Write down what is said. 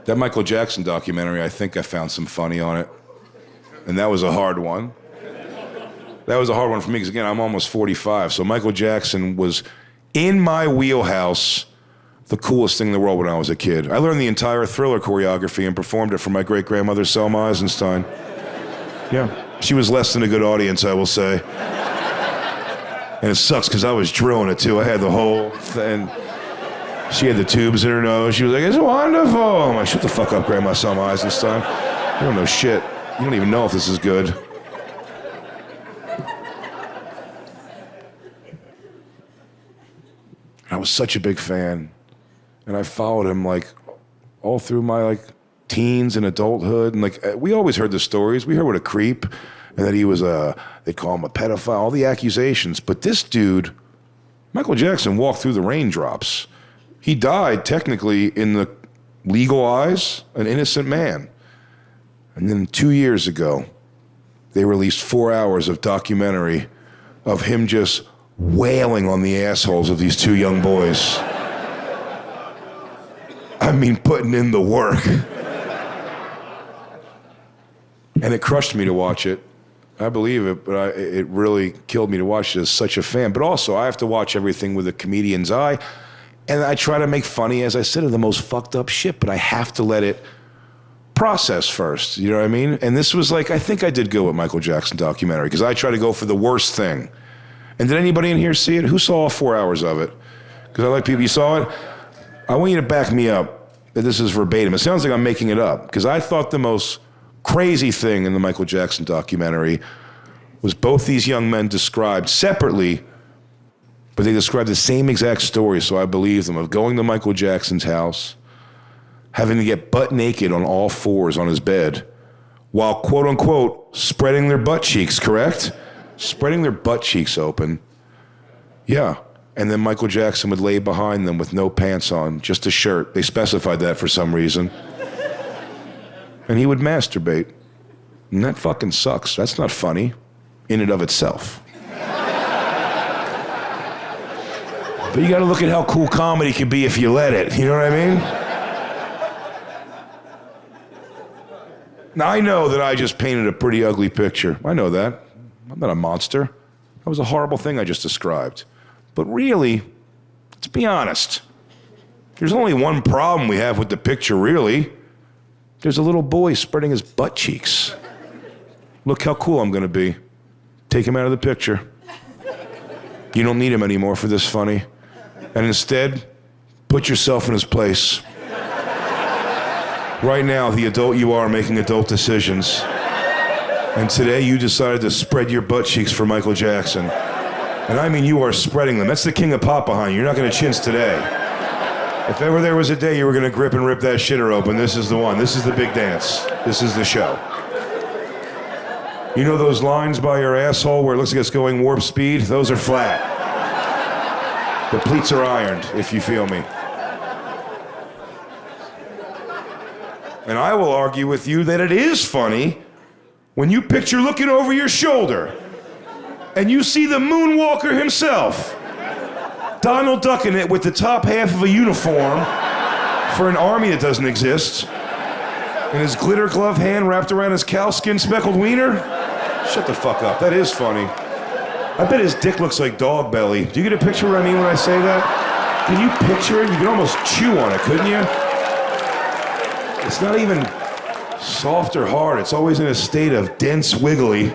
That Michael Jackson documentary, I think I found some funny on it. And that was a hard one. That was a hard one for me because, again, I'm almost 45. So Michael Jackson was in my wheelhouse, the coolest thing in the world when I was a kid. I learned the entire Thriller choreography and performed it for my great-grandmother, Selma Eisenstein. Yeah, she was less than a good audience, I will say. And it sucks because I was drilling it, too. I had the whole thing. She had the tubes in her nose. She was like, it's wonderful. I'm like, shut the fuck up, Grandma Selma Eisenstein. You don't know shit. You don't even know if this is good. I was such a big fan. And I followed him, like, all through my, like, teens and adulthood. And, like, we always heard the stories. We heard what a creep. And that he was they call him a pedophile, all the accusations. But this dude, Michael Jackson, walked through the raindrops. He died, technically, in the legal eyes, an innocent man. And then 2 years ago, they released 4 hours of documentary of him just wailing on the assholes of these 2 young boys. I mean, putting in the work. And it crushed me to watch it. I believe it, but it really killed me to watch it as such a fan. But also, I have to watch everything with a comedian's eye. And I try to make funny, as I said, of the most fucked up shit, but I have to let it process first, you know what I mean? And this was like, I think I did good with Michael Jackson documentary, because I try to go for the worst thing. And did anybody in here see it? Who saw all 4 hours of it? Because I like people, you saw it? I want you to back me up that this is verbatim. It sounds like I'm making it up, because I thought the most crazy thing in the Michael Jackson documentary was both these young men described separately, but they described the same exact story, so I believe them, of going to Michael Jackson's house, having to get butt naked on all fours on his bed, while, quote unquote, spreading their butt cheeks, correct? Spreading their butt cheeks open. Yeah. And then Michael Jackson would lay behind them with no pants on, just a shirt. They specified that for some reason. And he would masturbate. And that fucking sucks. That's not funny in and of itself. But you gotta look at how cool comedy can be if you let it. You know what I mean? Now, I know that I just painted a pretty ugly picture. I know that. I'm not a monster. That was a horrible thing I just described. But really, let's be honest. There's only one problem we have with the picture, really. There's a little boy spreading his butt cheeks. Look how cool I'm gonna be. Take him out of the picture. You don't need him anymore for this funny. And instead, put yourself in his place. Right now, the adult you are making adult decisions. And today, you decided to spread your butt cheeks for Michael Jackson. And I mean, you are spreading them. That's the king of pop behind you. You're not gonna chintz today. If ever there was a day you were gonna grip and rip that shitter open, this is the one. This is the big dance. This is the show. You know those lines by your asshole where it looks like it's going warp speed? Those are flat. The pleats are ironed, if you feel me. And I will argue with you that it is funny when you picture looking over your shoulder and you see the moonwalker himself, Donald ducking it with the top half of a uniform for an army that doesn't exist, and his glitter glove hand wrapped around his cowskin speckled wiener. Shut the fuck up. That is funny. I bet his dick looks like dog belly. Do you get a picture of what I mean when I say that? Can you picture it? You can almost chew on it, couldn't you? It's not even soft or hard. It's always in a state of dense wiggly.